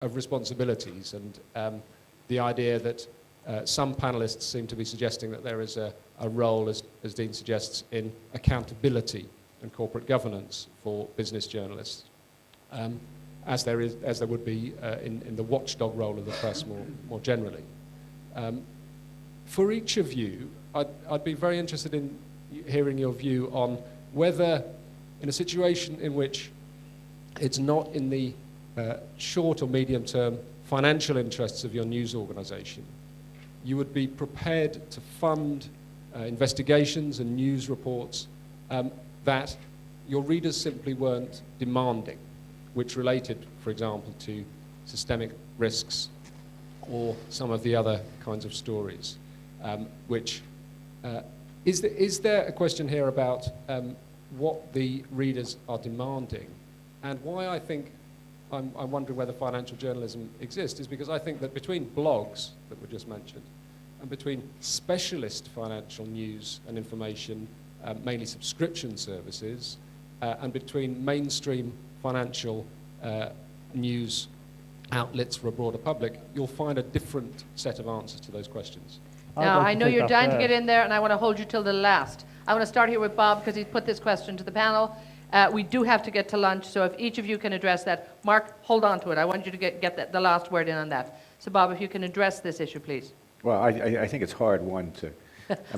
of responsibilities, and the idea that some panelists seem to be suggesting that there is a role, as Dean suggests, in accountability and corporate governance for business journalists, as there would be in the watchdog role of the press more generally. For each of you, I'd be very interested in hearing your view on whether, in a situation in which it's not in the short or medium term financial interests of your news organisation, you would be prepared to fund investigations and news reports that your readers simply weren't demanding, which related, for example, to systemic risks or some of the other kinds of stories, is there a question here about what the readers are demanding, and why I think I'm wondering whether financial journalism exists is because I think that between blogs that were just mentioned and between specialist financial news and information, mainly subscription services, and between mainstream financial news outlets for a broader public, you'll find a different set of answers to those questions. Now, I know you're dying to get in there, and I want to hold you till the last. I want to start here with Bob, because he's put this question to the panel. We do have to get to lunch, so if each of you can address that. Mark, hold on to it. I want you to get the last word in on that. So, Bob, if you can address this issue, please. Well, I think it's hard one to...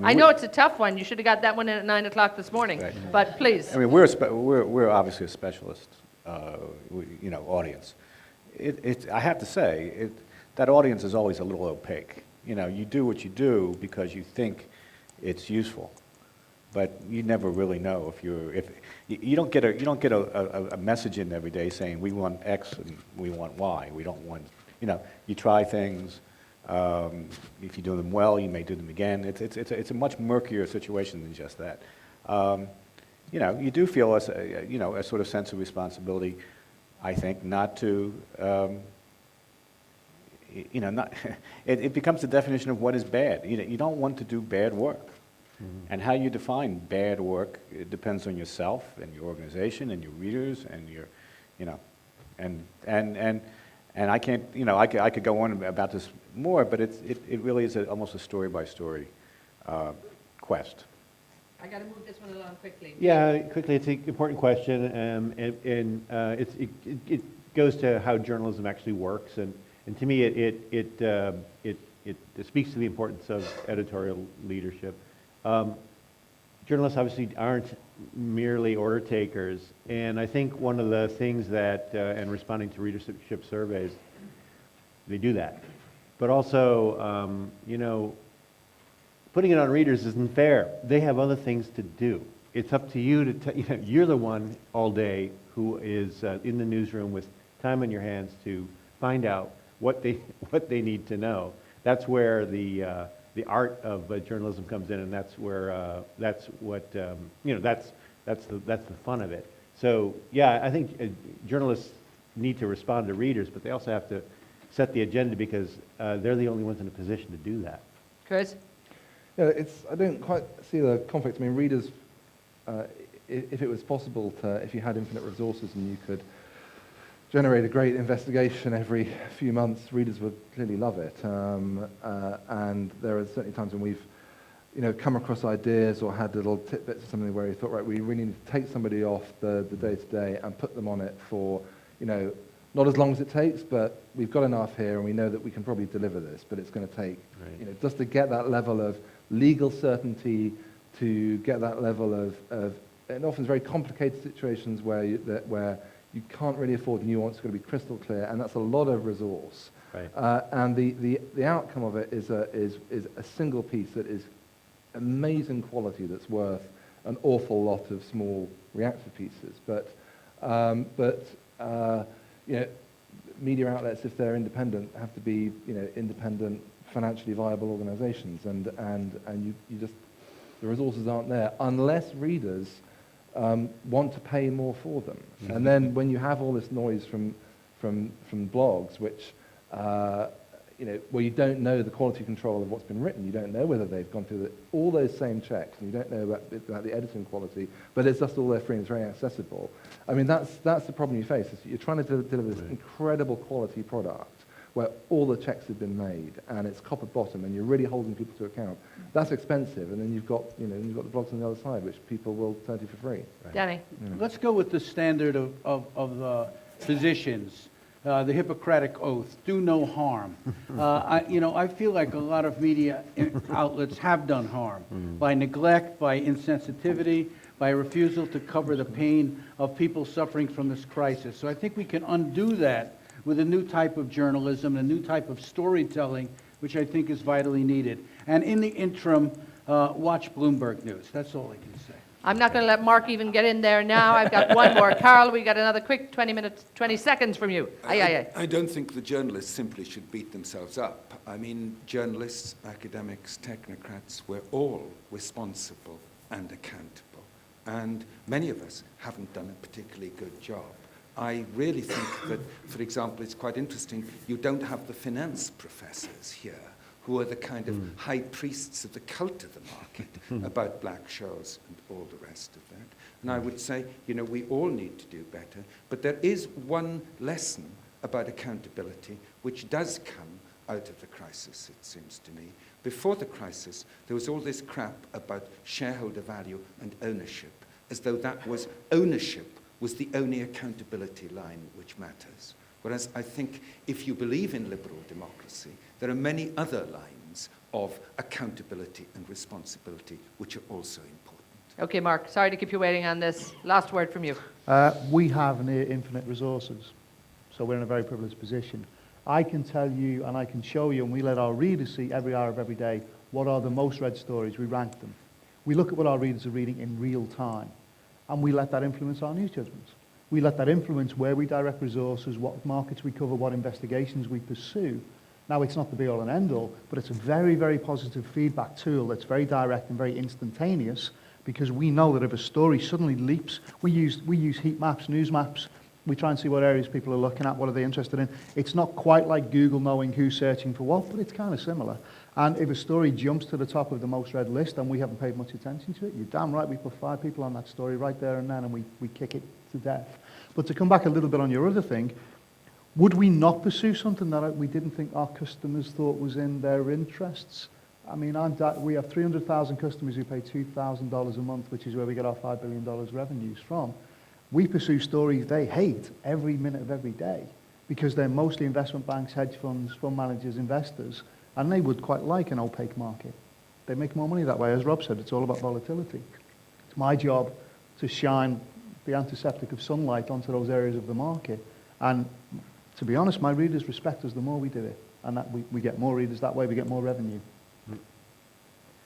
I know it's a tough one. You should have got that one in at 9 o'clock this morning. Right. But please. I mean, we're obviously a specialist, audience. I have to say, that audience is always a little opaque. You do what you do because you think it's useful, but you never really know if you don't get a message in every day saying we want X and we want Y. We don't want, you try things. If you do them well, you may do them again. It's a much murkier situation than just that. You do feel a sort of sense of responsibility, I think, not to, it becomes the definition of what is bad. You don't want to do bad work. Mm-hmm. And how you define bad work, it depends on yourself and your organization and your readers and your, and I can't, I could go on about this more, but it really is almost a story-by-story quest. I got to move this one along quickly. Yeah, quickly. It's an important question, and it goes to how journalism actually works, and to me, it speaks to the importance of editorial leadership. Journalists obviously aren't merely order takers, and I think one of the things that, and responding to readership surveys, they do that. But also, putting it on readers isn't fair. They have other things to do. It's up to you to, you're the one all day who is in the newsroom with time on your hands to find out what they need to know. That's where the art of journalism comes in, and that's where that's the fun of it. So yeah, I think journalists need to respond to readers, but they also have to set the agenda because they're the only ones in a position to do that. Chris? Yeah, I don't quite see the conflict. I mean, readers, if it was possible if you had infinite resources and you could generate a great investigation every few months, readers would clearly love it. And there are certainly times when we've, come across ideas or had little tidbits of something where you thought, right, we really need to take somebody off the day-to-day and put them on it for, not as long as it takes, but we've got enough here and we know that we can probably deliver this, but it's going to take, just to get that level of legal certainty, to get that level of and often very complicated situations where you can't really afford nuance, it's got to be crystal clear, and that's a lot of resource. Right. And the outcome of it is a single piece that is amazing quality that's worth an awful lot of small reactive pieces. But media outlets, if they're independent, have to be independent, financially viable organizations, and you just, the resources aren't there unless readers want to pay more for them. Mm-hmm. And then when you have all this noise from blogs, which where you don't know the quality control of what's been written. You don't know whether they've gone through all those same checks, and you don't know about the editing quality, but it's just all there free and it's very accessible. I mean, that's the problem you face. Is you're trying to deliver this incredible quality product where all the checks have been made, and it's copper bottom, and you're really holding people to account. That's expensive, and then you've got the blogs on the other side, which people will turn to for free. Right. Danny? Let's go with the standard of physicians, the Hippocratic Oath, do no harm. I feel like a lot of media outlets have done harm by neglect, by insensitivity, by refusal to cover the pain of people suffering from this crisis. So I think we can undo that with a new type of journalism, a new type of storytelling, which I think is vitally needed. And in the interim, watch Bloomberg News. That's all I can say. I'm not going to let Mark even get in there now. I've got one more. Karel, we got another quick 20 seconds from you. I don't think the journalists simply should beat themselves up. I mean, journalists, academics, technocrats, we're all responsible and accountable. And many of us haven't done a particularly good job. I really think that, for example, it's quite interesting, you don't have the finance professors here who are the kind of high priests of the cult of the market about black shows and all the rest of that. And I would say, we all need to do better, but there is one lesson about accountability which does come out of the crisis, it seems to me. Before the crisis, there was all this crap about shareholder value and ownership, as though that was ownership was the only accountability line which matters. Whereas I think if you believe in liberal democracy, there are many other lines of accountability and responsibility which are also important. Okay, Mark, sorry to keep you waiting on this. Last word from you. We have near infinite resources, so we're in a very privileged position. I can tell you and I can show you, and we let our readers see every hour of every day, what are the most read stories. We rank them. We look at what our readers are reading in real time, and we let that influence our news judgments. We let that influence where we direct resources, what markets we cover, what investigations we pursue. Now, it's not the be-all and end-all, but it's a very, very positive feedback tool that's very direct and very instantaneous, because we know that if a story suddenly leaps, we use heat maps, news maps. We try and see what areas people are looking at, what are they interested in. It's not quite like Google knowing who's searching for what, but it's kind of similar. And if a story jumps to the top of the most read list and we haven't paid much attention to it, you're damn right we put 5 people on that story right there and then, and we kick it to death. But to come back a little bit on your other thing, would we not pursue something that we didn't think our customers thought was in their interests? I mean, we have 300,000 customers who pay $2,000 a month, which is where we get our $5 billion revenues from. We pursue stories they hate every minute of every day because they're mostly investment banks, hedge funds, fund managers, investors, and they would quite like an opaque market. They make more money that way. As Rob said, it's all about volatility. It's my job to shine the antiseptic of sunlight onto those areas of the market. And to be honest, my readers respect us the more we do it. And that we get more readers that way, we get more revenue.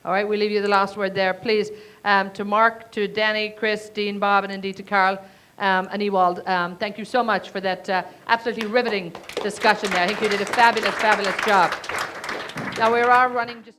All right, we'll leave you the last word there. Please, to Mark, to Danny, Chris, Dean, Bob, and indeed to Karel and Ewald, thank you so much for that absolutely riveting discussion there. I think you did a fabulous, fabulous job. Now, we are running just...